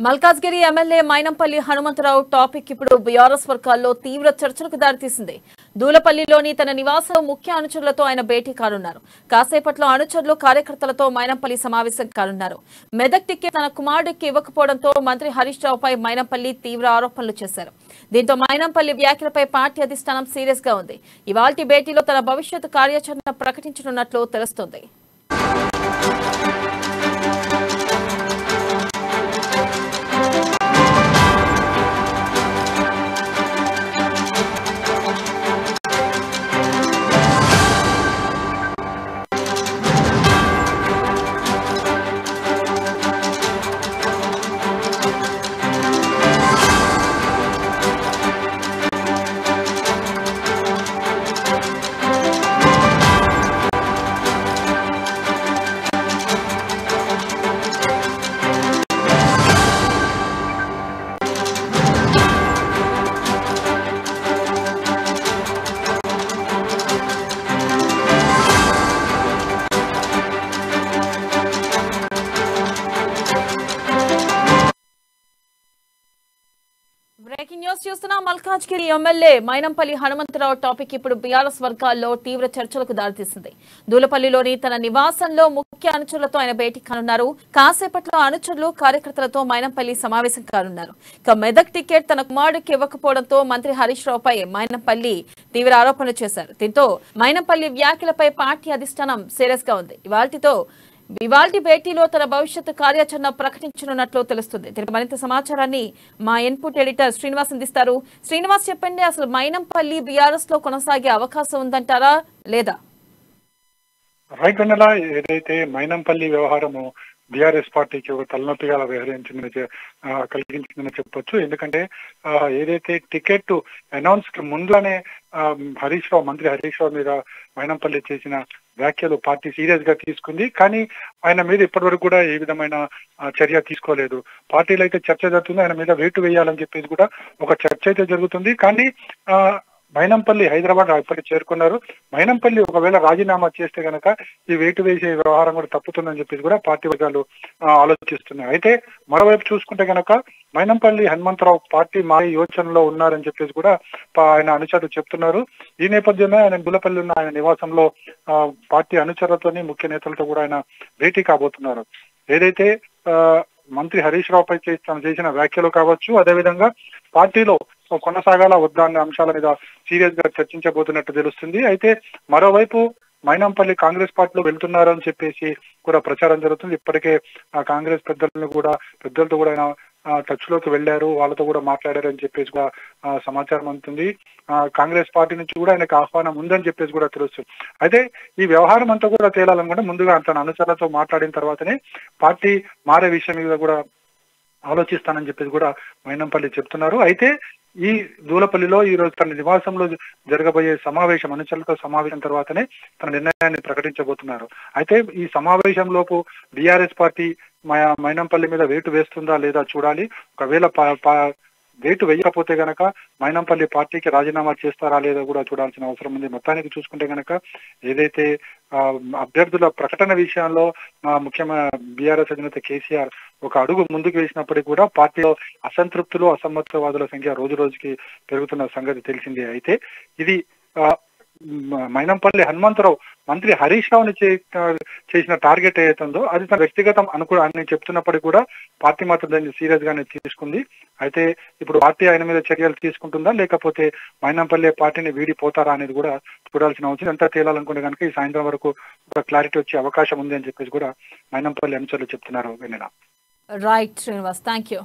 Malkajgiri MLA Mynampally Hanumantharao topic ఇప్పుడు BRS వర్గాల్లో తీవ్ర చర్చలకు దారితీసింది. దూలపల్లిలోని తన నివాసంలో ముఖ్య అనుచరులతో ఆయన భేటీ కానున్నారు. కాసేపట్లో అనుచరులు కార్యకర్తలతో మైనంపల్లి సమావేశం కానున్నారు. మెదక్ టికెట్ తన కుమారుడికి ఇవ్వకపోవడంతో మంత్రి హరీష్ రావుపై మైనంపల్లి తీవ్ర ఆరోపణలు చేశారు. దీంతో మైనంపల్లి వ్యాఖ్యలపై పార్టీ అధిష్టానం సీరియస్ గా ఉంది. ఇవాల్టి భేటీలో తన భవిష్యత్ కార్యాచరణ ప్రకటించనున్నట్లు తెలుస్తోంది. బ్రేకింగ్ న్యూస్ చూస్తున్నా. మల్కాజ్గిరి ఎమ్మెల్యే మైనంపల్లి హనుమంతరావు టాపిక్ ఇప్పుడు బీఆర్ఎస్ వర్గాల్లో తీవ్ర చర్చలకు దారితీసింది. దూలపల్లిలోని తన నివాసంలో ముఖ్య అనుచరులతో ఆయన భేటీ కానున్నారు. కాసేపట్లో అనుచరులు కార్యకర్తలతో మైనంపల్లి సమావేశం కానున్నారు. ఇక మెదక్ టికెట్ తన కుమారుడికి ఇవ్వకపోవడంతో మంత్రి హరీష్ రావుపై మైనంపల్లి తీవ్ర ఆరోపణలు చేశారు. దీంతో మైనంపల్లి వ్యాఖ్యలపై పార్టీ అధిష్టానం సీరియస్ గా ఉంది. ఇవాల్టి భేటీలో తన భవిష్యత్ కార్యాచరణ ప్రకటించనున్నట్లు తెలుస్తుంది. దీనికి మరింత సమాచారాన్ని మా ఇన్పుట్ ఎడిటర్ శ్రీనివాస్ అందిస్తారు. శ్రీనివాస్, చెప్పండి, అసలు మైనంపల్లి బీఆర్ఎస్ లో కొనసాగే అవకాశం ఉందంటారా లేదా? రైట్ వెన్నెల, ఏదైతే మైనంపల్లి వ్యవహారము బీఆర్ఎస్ పార్టీకి ఒక తలనొప్పిగా కలిగించిందని చెప్పొచ్చు. ఎందుకంటే ఏదైతే టికెట్ అనౌన్స్ ముందుగానే మంత్రి హరీష్ రావు మీద మైనంపల్లి చేసిన వ్యాఖ్యలు పార్టీ సీరియస్ గా తీసుకుంది. కానీ ఆయన మీద ఇప్పటి వరకు కూడా ఏ విధమైన చర్య తీసుకోలేదు. పార్టీలో అయితే చర్చ జరుగుతుంది, ఆయన మీద వేటు వేయాలని చెప్పేసి కూడా ఒక చర్చ అయితే జరుగుతుంది. కానీ మైనంపల్లి హైదరాబాద్ ఇప్పటికి చేరుకున్నారు. మైనంపల్లి ఒకవేళ రాజీనామా చేస్తే గనక ఈ వేటు వేసే వ్యవహారం కూడా తప్పుతుందని చెప్పేసి కూడా పార్టీ వర్గాలు ఆలోచిస్తున్నాయి. అయితే మరోవైపు చూసుకుంటే గనక మైనంపల్లి హనుమంతరావు పార్టీ మారే యోచనలో ఉన్నారని చెప్పేసి కూడా ఆయన అనుచరులు చెప్తున్నారు. ఈ నేపథ్యంలో ఆయన దూలపల్లి ఉన్న ఆయన నివాసంలో పార్టీ అనుచరులతోని ముఖ్య నేతలతో కూడా ఆయన భేటీ కాబోతున్నారు. ఏదైతే మంత్రి హరీష్ రావుపై చేసిన వ్యాఖ్యలు కావచ్చు, అదేవిధంగా పార్టీలో కొనసాగాల వద్దా అనే అంశాల మీద సీరియస్ గా చర్చించబోతున్నట్టు తెలుస్తుంది. అయితే మరోవైపు మైనంపల్లి కాంగ్రెస్ పార్టీలో వెళ్తున్నారని చెప్పేసి కూడా ప్రచారం జరుగుతుంది. ఇప్పటికే ఆ కాంగ్రెస్ పెద్దలతో కూడా ఆయన టచ్ లోకి వెళ్లారు, వాళ్ళతో కూడా మాట్లాడారని చెప్పేసి కూడా సమాచారం అందుతుంది. కాంగ్రెస్ పార్టీ నుంచి కూడా ఆయనకు ఆహ్వానం ఉందని చెప్పేసి కూడా తెలుస్తుంది. అయితే ఈ వ్యవహారం అంతా కూడా తేలాలనుకుంటే ముందుగా తన అనుచరులతో మాట్లాడిన తర్వాతనే పార్టీ మారే విషయం మీద కూడా ఆలోచిస్తానని చెప్పేసి కూడా మైనంపల్లి చెప్తున్నారు. అయితే ఈ దూలపల్లిలో ఈ రోజు తన నివాసంలో జరగబోయే అనుచరులతో సమావేశం తర్వాతనే తన నిర్ణయాన్ని ప్రకటించబోతున్నారు. అయితే ఈ సమావేశంలోపు బీఆర్ఎస్ పార్టీ మైనంపల్లి మీద వేటు వేస్తుందా లేదా చూడాలి. ఒకవేళ వేటు వేయకపోతే గనక మైనంపల్లి పార్టీకి రాజీనామా చేస్తారా లేదా కూడా చూడాల్సిన అవసరం ఉంది. మొత్తానికి చూసుకుంటే గనక ఏదైతే అభ్యర్థుల ప్రకటన విషయంలో ముఖ్యమైన బీఆర్ఎస్ అధినేత కేసీఆర్ ఒక అడుగు ముందుకు వేసినప్పటికీ కూడా పార్టీలో అసంతృప్తులు అసమ్మతవాదుల సంఖ్య రోజు రోజుకి పెరుగుతున్న సంగతి తెలిసిందే. అయితే ఇది మైనంపల్లి హనుమంతరావు మంత్రి హరీష్ రావుని చేసిన టార్గెట్ ఏదైతుందో అది తన వ్యక్తిగతం అని చెప్తున్నప్పటికీ కూడా పార్టీ మాత్రం దాన్ని సీరియస్ గానే తీసుకుంది. అయితే ఇప్పుడు పార్టీ ఆయన మీద చర్యలు తీసుకుంటుందా లేకపోతే మైనంపల్లి పార్టీని వీడిపోతారా అనేది కూడా చూడాల్సిన అవసరం. అంతా తేలాలనుకుంటే కనుక ఈ సాయంత్రం వరకు ఒక క్లారిటీ వచ్చే అవకాశం ఉంది అని చెప్పేసి కూడా మైనంపల్లి అనుచరులు చెప్తున్నారు. Right Srinivas, thank you.